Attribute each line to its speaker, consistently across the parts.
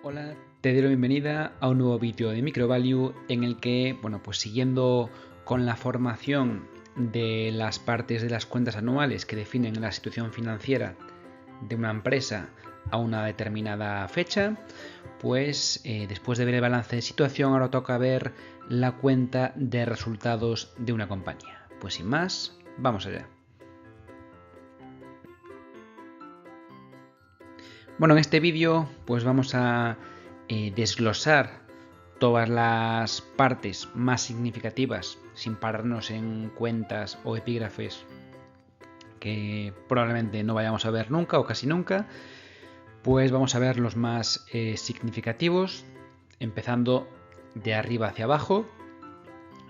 Speaker 1: Hola, te doy la bienvenida a un nuevo vídeo de Microvalue en el que, pues siguiendo con la formación de las partes de las cuentas anuales que definen la situación financiera de una empresa a una determinada fecha, después de ver el balance de situación, ahora toca ver la cuenta de resultados de una compañía. Pues sin más, vamos allá. Bueno, en este vídeo vamos a desglosar todas las partes más significativas sin pararnos en cuentas o epígrafes que probablemente no vayamos a ver nunca o casi nunca. Pues vamos a ver los más significativos, empezando de arriba hacia abajo,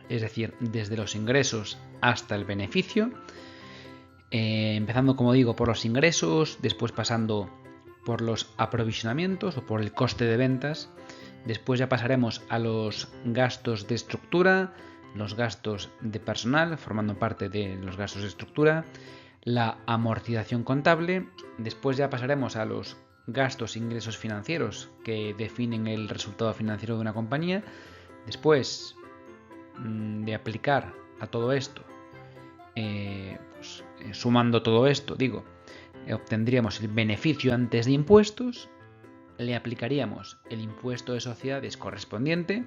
Speaker 1: es decir, desde los ingresos hasta el beneficio. Empezando, como digo, por los ingresos, después pasando por los aprovisionamientos o por el coste de ventas. Después ya pasaremos a los gastos de estructura, los gastos de personal, formando parte de los gastos de estructura, la amortización contable. Después ya pasaremos a los gastos e ingresos financieros que definen el resultado financiero de una compañía. Después de aplicar a todo esto, sumando todo esto, obtendríamos el beneficio antes de impuestos, le aplicaríamos el impuesto de sociedades correspondiente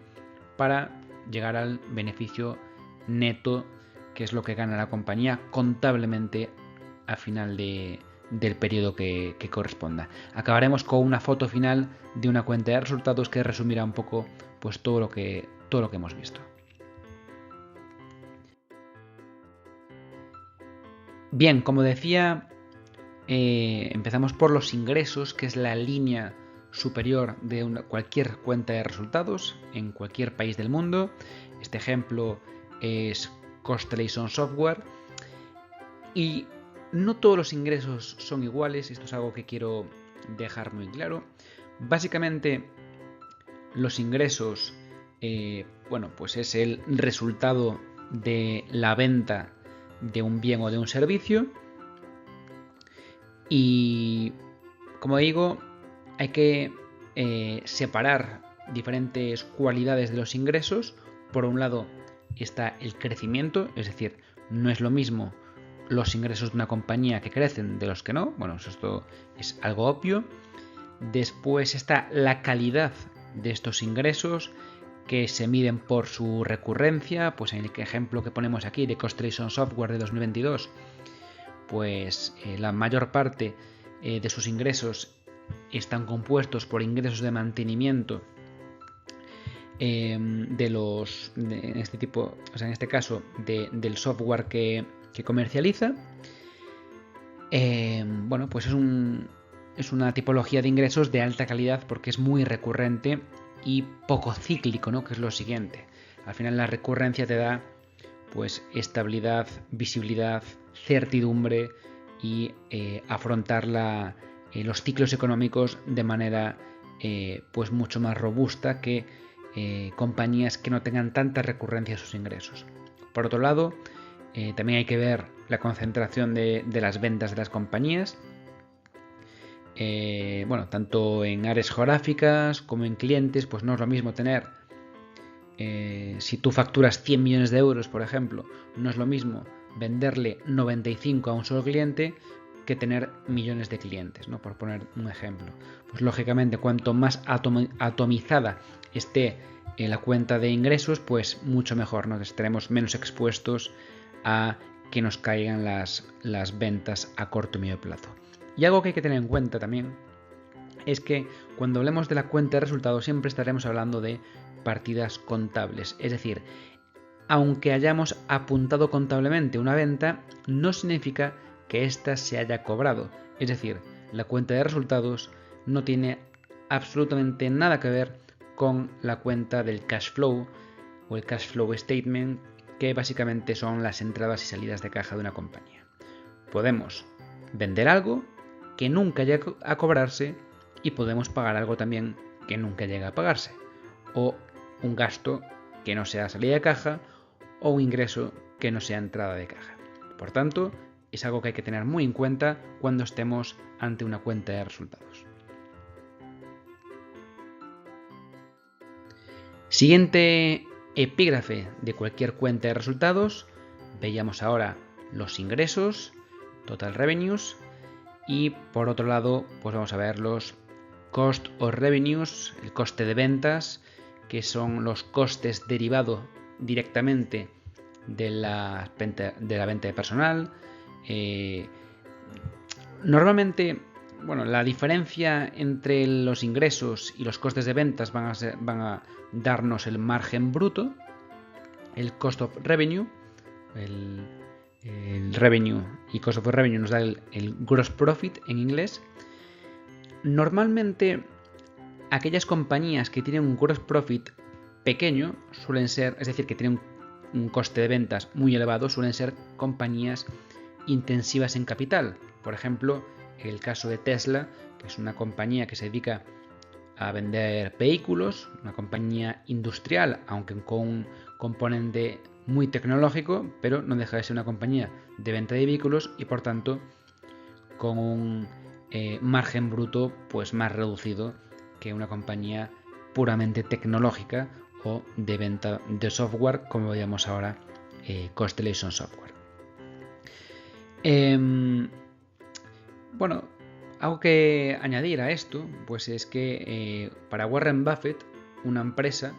Speaker 1: para llegar al beneficio neto, que es lo que gana la compañía contablemente al final del periodo que corresponda. Acabaremos con una foto final de una cuenta de resultados que resumirá un poco todo lo que hemos visto. Bien, como decía, empezamos por los ingresos, que es la línea superior de cualquier cuenta de resultados en cualquier país del mundo. Este ejemplo es Constellation Software. Y no todos los ingresos son iguales, esto es algo que quiero dejar muy claro. Básicamente, los ingresos es el resultado de la venta de un bien o de un servicio. Y como digo, hay que separar diferentes cualidades de los ingresos. Por un lado está el crecimiento, es decir, no es lo mismo los ingresos de una compañía que crecen de los que no. Bueno, esto es algo obvio. Después está la calidad de estos ingresos, que se miden por su recurrencia. Pues en el ejemplo que ponemos aquí de Constellation Software de 2022, la mayor parte de sus ingresos están compuestos por ingresos de mantenimiento en este caso del software que comercializa. Es una tipología de ingresos de alta calidad porque es muy recurrente y poco cíclico, ¿no? Que es lo siguiente. Al final la recurrencia te da estabilidad, visibilidad, certidumbre y afrontar los ciclos económicos de manera mucho más robusta que compañías que no tengan tanta recurrencia a sus ingresos. Por otro lado, también hay que ver la concentración de las ventas de las compañías, tanto en áreas geográficas como en clientes. No es lo mismo tener, si tú facturas 100 millones de euros, por ejemplo, no es lo mismo venderle 95 a un solo cliente que tener millones de clientes, ¿no? Por poner un ejemplo. Lógicamente, cuanto más atomizada esté la cuenta de ingresos, mucho mejor, ¿no? Estaremos menos expuestos a que nos caigan las ventas a corto y medio plazo. Y algo que hay que tener en cuenta también es que cuando hablemos de la cuenta de resultados siempre estaremos hablando de partidas contables. Es decir, aunque hayamos apuntado contablemente una venta, no significa que ésta se haya cobrado. Es decir, la cuenta de resultados no tiene absolutamente nada que ver con la cuenta del cash flow o el cash flow statement, que básicamente son las entradas y salidas de caja de una compañía. Podemos vender algo que nunca llegue a cobrarse y podemos pagar algo también que nunca llegue a pagarse, o un gasto que no sea salida de caja o un ingreso que no sea entrada de caja. Por tanto, es algo que hay que tener muy en cuenta cuando estemos ante una cuenta de resultados. Siguiente epígrafe de cualquier cuenta de resultados. Veíamos ahora los ingresos, total revenues, y por otro lado pues vamos a ver los cost of revenues, el coste de ventas, que son los costes derivados directamente de la venta de personal. Normalmente, bueno, la diferencia entre los ingresos y los costes de ventas van a darnos el margen bruto, el cost of revenue, el revenue y cost of revenue nos da el gross profit en inglés. Normalmente, aquellas compañías que tienen un gross profit pequeño suelen ser, es decir, que tienen un coste de ventas muy elevado, suelen ser compañías intensivas en capital. Por ejemplo, el caso de Tesla, que es una compañía que se dedica a vender vehículos, una compañía industrial, aunque con un componente muy tecnológico, pero no deja de ser una compañía de venta de vehículos y por tanto con un margen bruto pues más reducido que una compañía puramente tecnológica o de venta de software, como veíamos ahora, Constellation Software. Bueno, algo que añadir a esto, pues es que para Warren Buffett, una empresa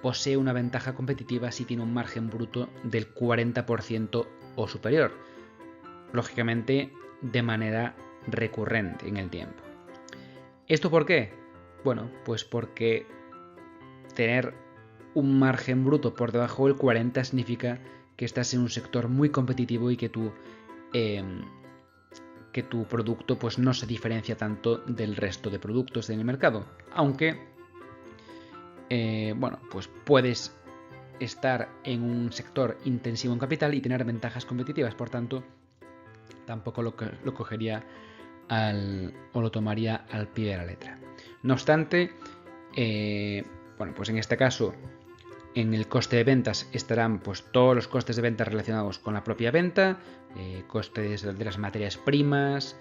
Speaker 1: posee una ventaja competitiva si tiene un margen bruto del 40% o superior, lógicamente de manera recurrente en el tiempo. ¿Esto por qué? Bueno, pues porque tener un margen bruto por debajo del 40 significa que estás en un sector muy competitivo y que tu producto pues no se diferencia tanto del resto de productos en el mercado, aunque bueno, pues puedes estar en un sector intensivo en capital y tener ventajas competitivas, por tanto tampoco lo cogería o lo tomaría al pie de la letra. No obstante, bueno, pues en este caso en el coste de ventas estarán pues todos los costes de ventas relacionados con la propia venta, costes de las materias primas,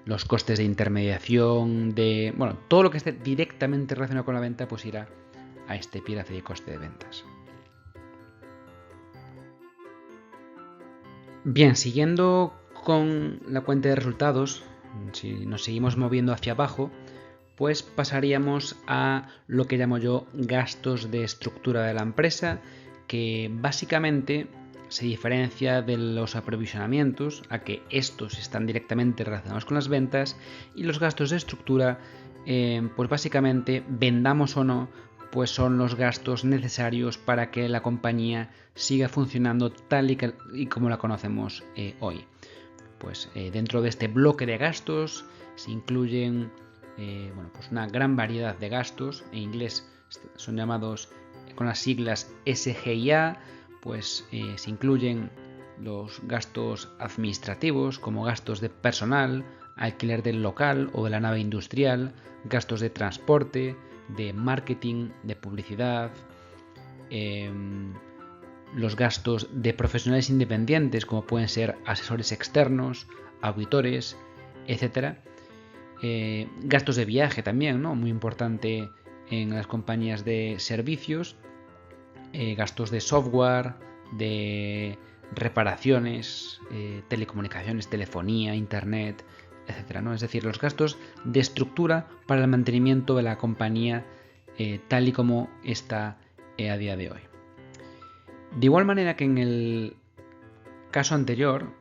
Speaker 1: los costes de intermediación, bueno, todo lo que esté directamente relacionado con la venta pues irá a este epígrafe de coste de ventas. Bien, siguiendo con la cuenta de resultados, si nos seguimos moviendo hacia abajo, pues pasaríamos a lo que llamo yo gastos de estructura de la empresa, que básicamente se diferencia de los aprovisionamientos, a que estos están directamente relacionados con las ventas, y los gastos de estructura, pues básicamente, vendamos o no, pues son los gastos necesarios para que la compañía siga funcionando tal y como la conocemos hoy. Pues dentro de este bloque de gastos se incluyen bueno, pues una gran variedad de gastos. En inglés son llamados con las siglas SG&A, pues se incluyen los gastos administrativos como gastos de personal, alquiler del local o de la nave industrial, gastos de transporte, de marketing, de publicidad, los gastos de profesionales independientes como pueden ser asesores externos, auditores, etc. Gastos de viaje también, ¿no? Muy importante en las compañías de servicios, gastos de software, de reparaciones, telecomunicaciones, telefonía, internet, etc., ¿no? Es decir, los gastos de estructura para el mantenimiento de la compañía tal y como está a día de hoy. De igual manera que en el caso anterior,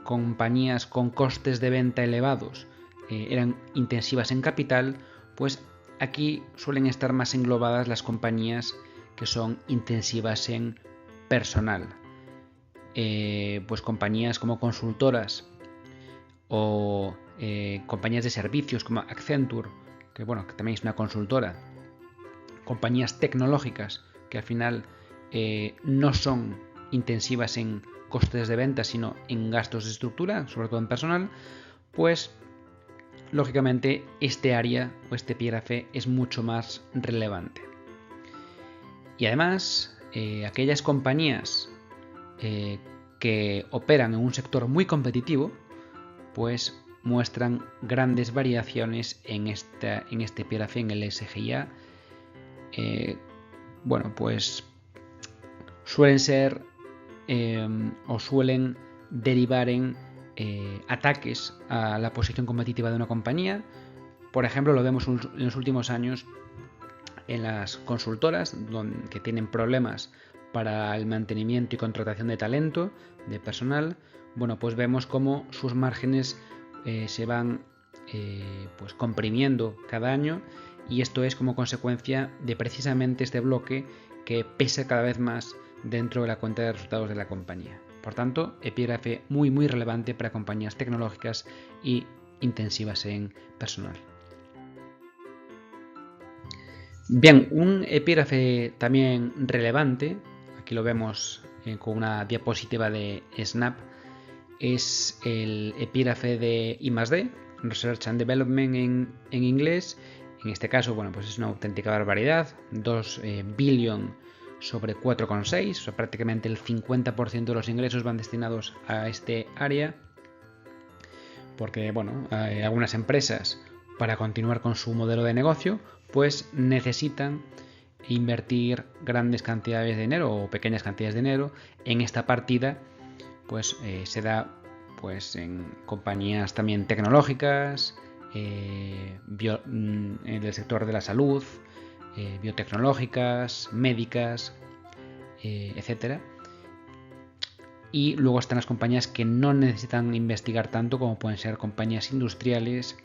Speaker 1: compañías con costes de venta elevados eran intensivas en capital, pues aquí suelen estar más englobadas las compañías que son intensivas en personal. Pues compañías como consultoras o compañías de servicios como Accenture, que bueno, que también es una consultora, compañías tecnológicas que al final no son intensivas en costes de venta, sino en gastos de estructura, sobre todo en personal, pues lógicamente este área o este epígrafe es mucho más relevante. Y además, aquellas compañías que operan en un sector muy competitivo, pues muestran grandes variaciones en este epígrafe, en el SGIA. Bueno, pues suelen ser o suelen derivar en ataques a la posición competitiva de una compañía. Por ejemplo, lo vemos en los últimos años en las consultoras que tienen problemas para el mantenimiento y contratación de talento, de personal. Bueno, pues vemos cómo sus márgenes se van pues comprimiendo cada año, y esto es como consecuencia de precisamente este bloque que pesa cada vez más dentro de la cuenta de resultados de la compañía. Por tanto, epígrafe muy relevante para compañías tecnológicas y intensivas en personal. Bien, un epígrafe también relevante, aquí lo vemos con una diapositiva de Snap, es el epígrafe de I+D, Research and Development en inglés. En este caso, bueno, pues es una auténtica barbaridad, 2 billion sobre 4,6, o sea, prácticamente el 50% de los ingresos van destinados a este área, porque, bueno, algunas empresas, para continuar con su modelo de negocio, pues necesitan invertir grandes cantidades de dinero o pequeñas cantidades de dinero en esta partida. Pues se da pues en compañías también tecnológicas, en el sector de la salud, biotecnológicas, médicas, etcétera. Y luego están las compañías que no necesitan investigar tanto, como pueden ser compañías industriales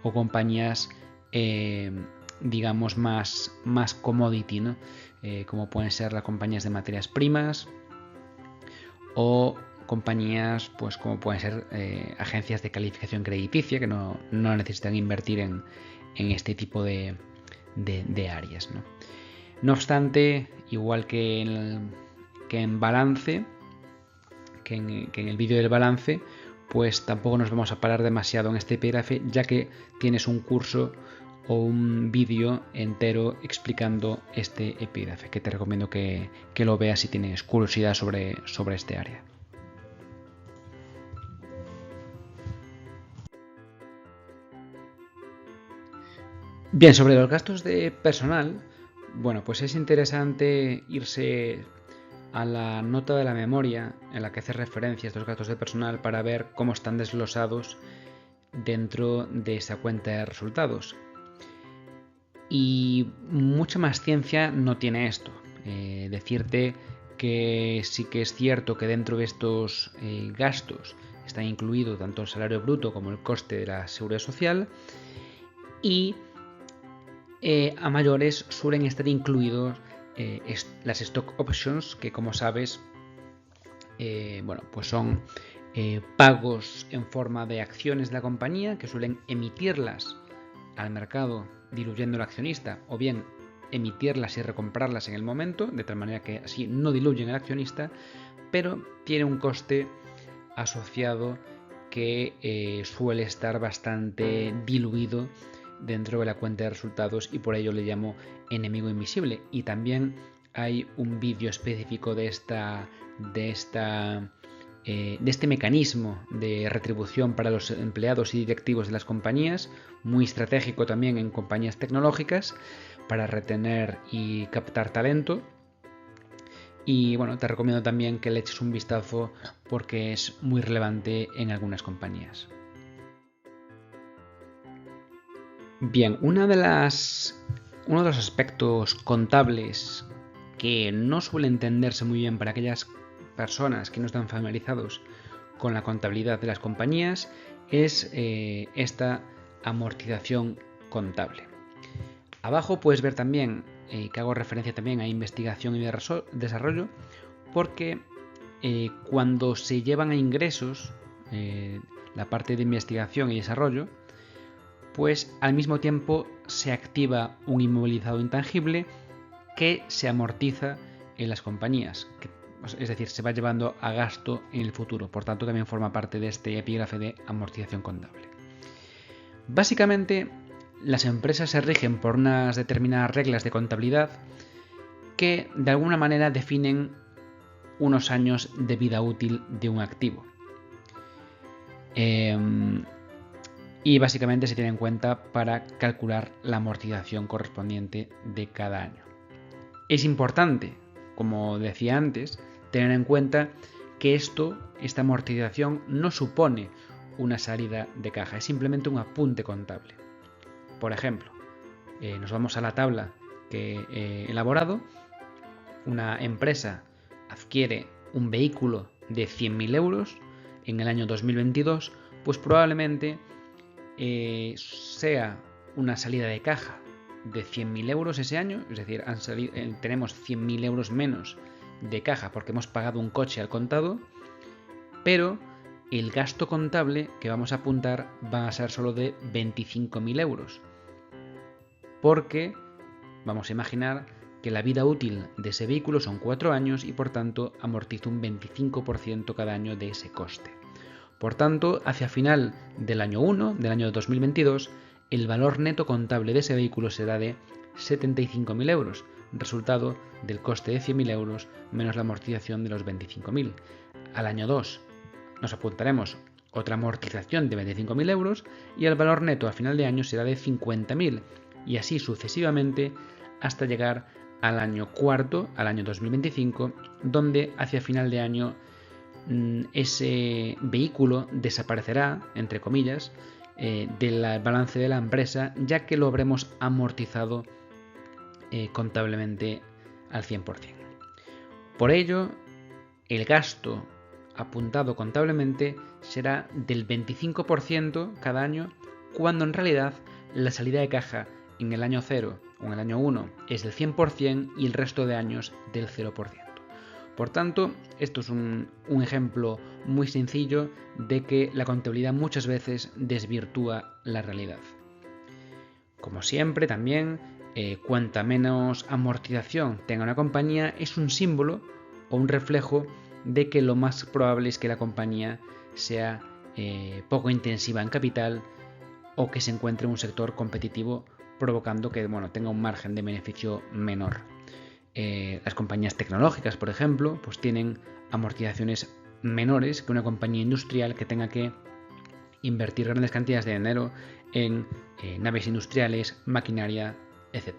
Speaker 1: o compañías digamos más commodity, ¿no? Como pueden ser las compañías de materias primas o compañías pues como pueden ser agencias de calificación crediticia, que no necesitan invertir en este tipo de áreas, ¿no? No obstante, igual que en balance, que en el vídeo del balance, pues tampoco nos vamos a parar demasiado en este epígrafe, ya que tienes un curso o un vídeo entero explicando este epígrafe, que te recomiendo que lo veas si tienes curiosidad sobre este área. Bien, sobre los gastos de personal, bueno, pues es interesante irse a la nota de la memoria en la que hace referencia a estos gastos de personal para ver cómo están desglosados dentro de esa cuenta de resultados. Y mucha más ciencia no tiene esto. Decirte que sí que es cierto que dentro de estos gastos está incluido tanto el salario bruto como el coste de la seguridad social, y a mayores suelen estar incluidos las stock options, que como sabes bueno, pues son pagos en forma de acciones de la compañía, que suelen emitirlas al mercado diluyendo al accionista, o bien emitirlas y recomprarlas en el momento, de tal manera que así no diluyen al accionista, pero tiene un coste asociado que suele estar bastante diluido dentro de la cuenta de resultados, y por ello le llamo enemigo invisible. Y también hay un vídeo específico de este mecanismo de retribución para los empleados y directivos de las compañías, muy estratégico también en compañías tecnológicas para retener y captar talento. Y bueno, te recomiendo también que le eches un vistazo porque es muy relevante en algunas compañías. Bien, uno de los aspectos contables que no suele entenderse muy bien para aquellas personas que no están familiarizados con la contabilidad de las compañías es esta amortización contable. Abajo puedes ver también que hago referencia también a investigación y desarrollo, porque cuando se llevan a ingresos la parte de investigación y desarrollo, pues al mismo tiempo se activa un inmovilizado intangible que se amortiza en las compañías, es decir, se va llevando a gasto en el futuro. Por tanto, también forma parte de este epígrafe de amortización contable. Básicamente, las empresas se rigen por unas determinadas reglas de contabilidad que de alguna manera definen unos años de vida útil de un activo. y básicamente se tiene en cuenta para calcular la amortización correspondiente de cada año. Es importante, como decía antes, tener en cuenta que esta amortización no supone una salida de caja, es simplemente un apunte contable. Por ejemplo, nos vamos a la tabla que he elaborado. Una empresa adquiere un vehículo de 100.000 euros en el año 2022, pues probablemente sea una salida de caja de 100.000 euros ese año, es decir, tenemos 100.000 euros menos de caja porque hemos pagado un coche al contado, pero el gasto contable que vamos a apuntar va a ser solo de 25.000 euros, porque vamos a imaginar que la vida útil de ese vehículo son 4 años y por tanto amortiza un 25% cada año de ese coste. Por tanto, hacia final del año 1, del año 2022, el valor neto contable de ese vehículo será de 75.000 euros, resultado del coste de 100.000 euros menos la amortización de los 25.000. Al año 2 nos apuntaremos otra amortización de 25.000 euros y el valor neto a final de año será de 50.000 y así sucesivamente hasta llegar al año cuarto, al año 2025, donde hacia final de año ese vehículo desaparecerá, entre comillas, del balance de la empresa, ya que lo habremos amortizado contablemente al 100%. Por ello, el gasto apuntado contablemente será del 25% cada año, cuando en realidad la salida de caja en el año 0 o en el año 1 es del 100% y el resto de años del 0%. Por tanto, esto es un ejemplo muy sencillo de que la contabilidad muchas veces desvirtúa la realidad. Como siempre, también, cuanta menos amortización tenga una compañía es un símbolo o un reflejo de que lo más probable es que la compañía sea poco intensiva en capital o que se encuentre en un sector competitivo, provocando que tenga un margen de beneficio menor. Las compañías tecnológicas, por ejemplo, pues tienen amortizaciones menores que una compañía industrial que tenga que invertir grandes cantidades de dinero en naves industriales, maquinaria, etc.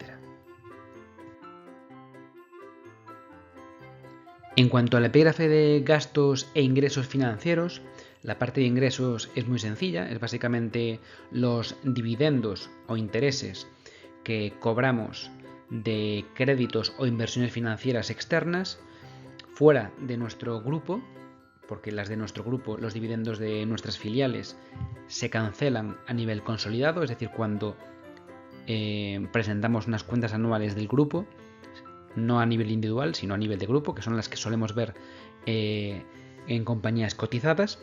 Speaker 1: En cuanto al epígrafe de gastos e ingresos financieros, la parte de ingresos es muy sencilla, es básicamente los dividendos o intereses que cobramos de créditos o inversiones financieras externas fuera de nuestro grupo, porque las de nuestro grupo, los dividendos de nuestras filiales, se cancelan a nivel consolidado, es decir, cuando presentamos unas cuentas anuales del grupo, no a nivel individual, sino a nivel de grupo, que son las que solemos ver en compañías cotizadas.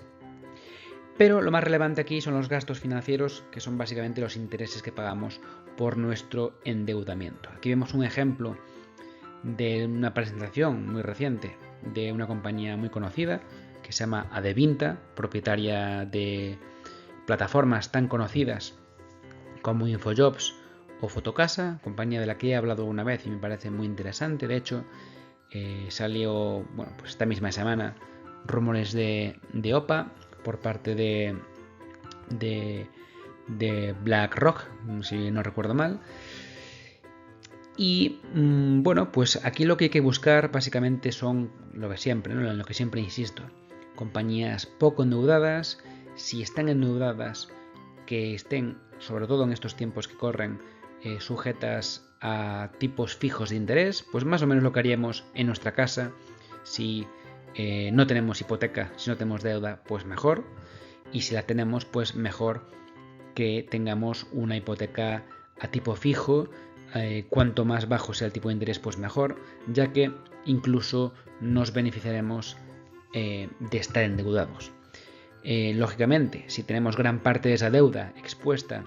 Speaker 1: Pero lo más relevante aquí son los gastos financieros, que son básicamente los intereses que pagamos por nuestro endeudamiento. Aquí vemos un ejemplo de una presentación muy reciente de una compañía muy conocida que se llama Adevinta, propietaria de plataformas tan conocidas como Infojobs o Fotocasa, compañía de la que he hablado una vez y me parece muy interesante. De hecho, salió pues esta misma semana rumores de OPA por parte de BlackRock, si no recuerdo mal. Y pues aquí lo que hay que buscar básicamente son lo que siempre, ¿no? En lo que siempre insisto, compañías poco endeudadas. Si están endeudadas, que estén, sobre todo en estos tiempos que corren, sujetas a tipos fijos de interés, pues más o menos lo que haríamos en nuestra casa. Si no tenemos hipoteca, si no tenemos deuda, pues mejor. Y si la tenemos, pues mejor que tengamos una hipoteca a tipo fijo. Cuanto más bajo sea el tipo de interés, pues mejor, ya que incluso nos beneficiaremos de estar endeudados. Lógicamente, si tenemos gran parte de esa deuda expuesta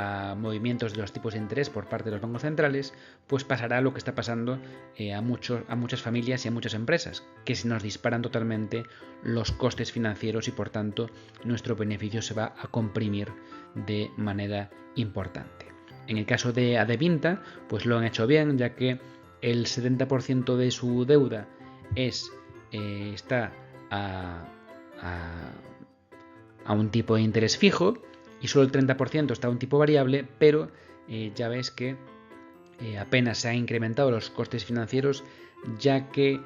Speaker 1: a movimientos de los tipos de interés por parte de los bancos centrales, pues pasará lo que está pasando a muchas familias y a muchas empresas, que se nos disparan totalmente los costes financieros y por tanto nuestro beneficio se va a comprimir de manera importante. En el caso de Adevinta, pues lo han hecho bien, ya que el 70% de su deuda está a un tipo de interés fijo y solo el 30% está a un tipo variable, pero ya ves que apenas se han incrementado los costes financieros, ya que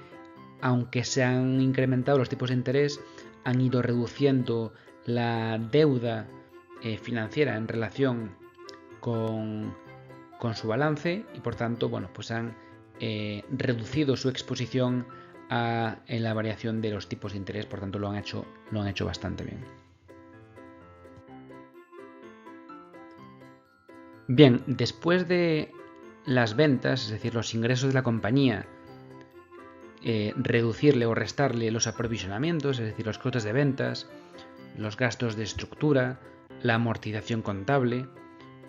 Speaker 1: aunque se han incrementado los tipos de interés, han ido reduciendo la deuda financiera en relación con su balance y por tanto, bueno, pues han reducido su exposición en la variación de los tipos de interés, por tanto lo han hecho bastante bien. Bien, después de las ventas, es decir, los ingresos de la compañía, reducirle o restarle los aprovisionamientos, es decir, los costes de ventas, los gastos de estructura, la amortización contable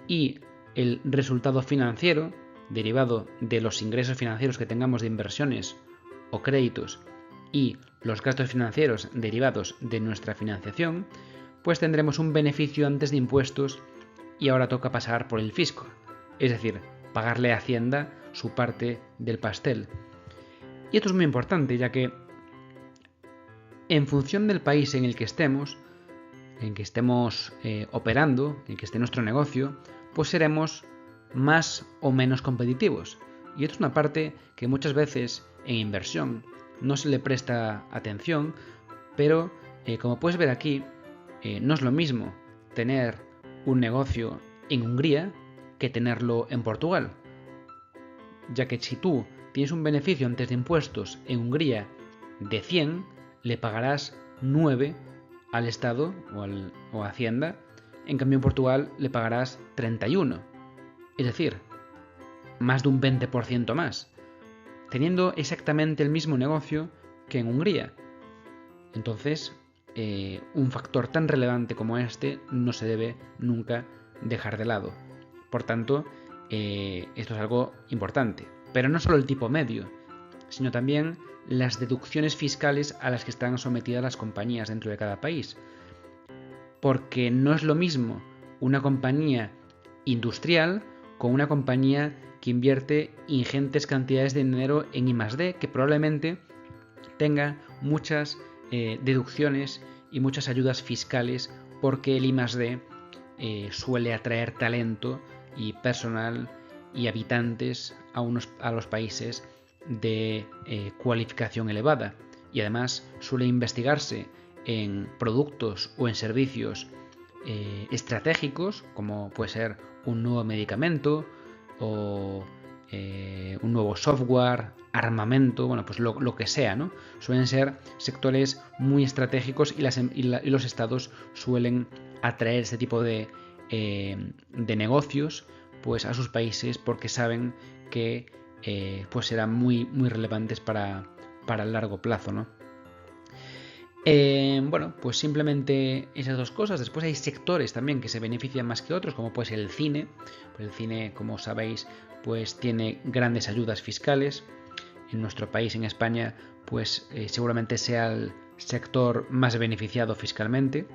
Speaker 1: y el resultado financiero derivado de los ingresos financieros que tengamos de inversiones o créditos y los gastos financieros derivados de nuestra financiación, pues tendremos un beneficio antes de impuestos y ahora toca pasar por el fisco, es decir, pagarle a Hacienda su parte del pastel. Y esto es muy importante, ya que en función del país en el que estemos operando, en que esté nuestro negocio, pues seremos más o menos competitivos. Y esto es una parte que muchas veces en inversión no se le presta atención, pero como puedes ver aquí, no es lo mismo tener un negocio en Hungría que tenerlo en Portugal, ya que si tú tienes un beneficio antes de impuestos en Hungría de 100, le pagarás 9 al Estado o a Hacienda, en cambio en Portugal le pagarás 31, es decir, más de un 20% más, teniendo exactamente el mismo negocio que en Hungría. Entonces, un factor tan relevante como este no se debe nunca dejar de lado. Por tanto, esto es algo importante. Pero no solo el tipo medio, sino también las deducciones fiscales a las que están sometidas las compañías dentro de cada país. Porque no es lo mismo una compañía industrial con una compañía que invierte ingentes cantidades de dinero en I+D, que probablemente tenga muchas deducciones y muchas ayudas fiscales, porque el I+D suele atraer talento y personal y habitantes a los países de cualificación elevada, y además suele investigarse en productos o en servicios estratégicos, como puede ser un nuevo medicamento o un nuevo software, armamento, bueno, pues lo que sea, ¿no? Suelen ser sectores muy estratégicos y los estados suelen atraer este tipo de negocios pues a sus países, porque saben que pues serán muy, muy relevantes para el largo plazo, ¿no? Bueno, pues simplemente esas dos cosas. Después hay sectores también que se benefician más que otros, como puede ser el cine. Pues el cine, como sabéis, pues tiene grandes ayudas fiscales. En nuestro país, en España, pues seguramente sea el sector más beneficiado fiscalmente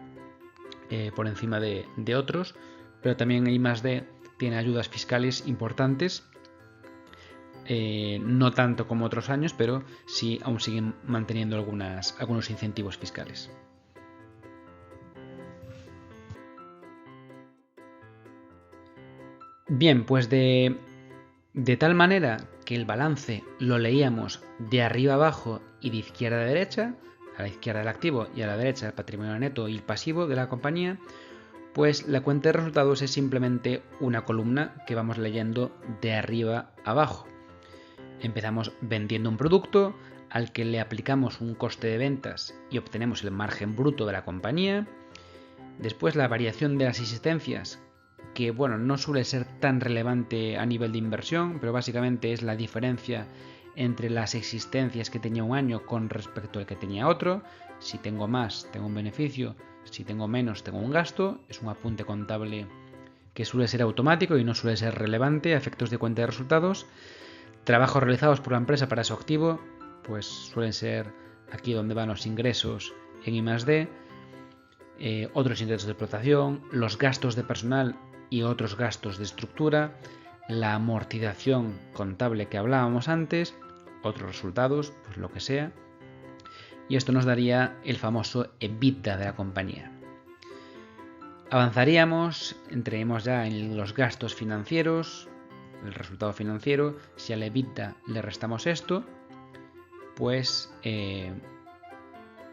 Speaker 1: por encima de otros, pero también hay I+D tiene ayudas fiscales importantes, no tanto como otros años, pero sí aún siguen manteniendo algunos incentivos fiscales. Bien, pues de tal manera que el balance lo leíamos de arriba abajo y de izquierda a derecha, a la izquierda el activo y a la derecha el patrimonio neto y el pasivo de la compañía, pues la cuenta de resultados es simplemente una columna que vamos leyendo de arriba a abajo. Empezamos vendiendo un producto al que le aplicamos un coste de ventas y obtenemos el margen bruto de la compañía. Después la variación de las existencias, que bueno, no suele ser tan relevante a nivel de inversión, pero básicamente es la diferencia entre las existencias que tenía un año con respecto al que tenía otro. Si tengo más, tengo un beneficio. Si tengo menos, tengo un gasto. Es un apunte contable que suele ser automático y no suele ser relevante a efectos de cuenta de resultados. Trabajos realizados por la empresa para su activo, pues suelen ser aquí donde van los ingresos en I+D. Otros ingresos de explotación, los gastos de personal y otros gastos de estructura, la amortización contable que hablábamos antes, otros resultados, pues lo que sea. Y esto nos daría el famoso EBITDA de la compañía. Avanzaríamos, entraríamos ya en los gastos financieros, el resultado financiero. Si al EBITDA le restamos esto, pues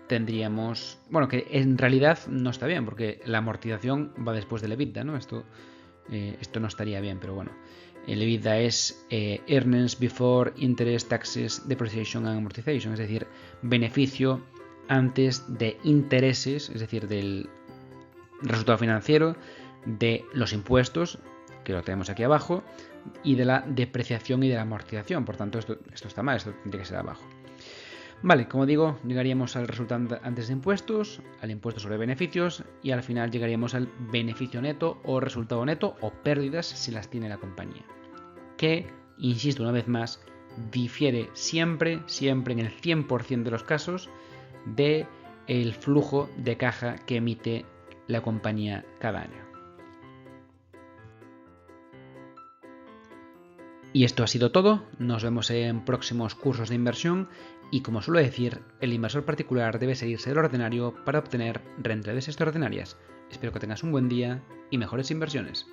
Speaker 1: tendríamos... Bueno, que en realidad no está bien, porque la amortización va después del EBITDA, ¿no? Esto no estaría bien, pero bueno. El EBITDA es Earnings Before Interest, Taxes, Depreciation and Amortization, es decir, beneficio antes de intereses, es decir, del resultado financiero, de los impuestos, que lo tenemos aquí abajo, y de la depreciación y de la amortización. Por tanto, esto está mal, esto tendría que ser abajo. Vale, como digo, llegaríamos al resultado antes de impuestos, al impuesto sobre beneficios y al final llegaríamos al beneficio neto o resultado neto o pérdidas si las tiene la compañía. Que, insisto una vez más, difiere siempre en el 100% de los casos del flujo de caja que emite la compañía cada año. Y esto ha sido todo, nos vemos en próximos cursos de inversión y como suelo decir, el inversor particular debe seguirse del ordinario para obtener rentabilidades extraordinarias. Espero que tengas un buen día y mejores inversiones.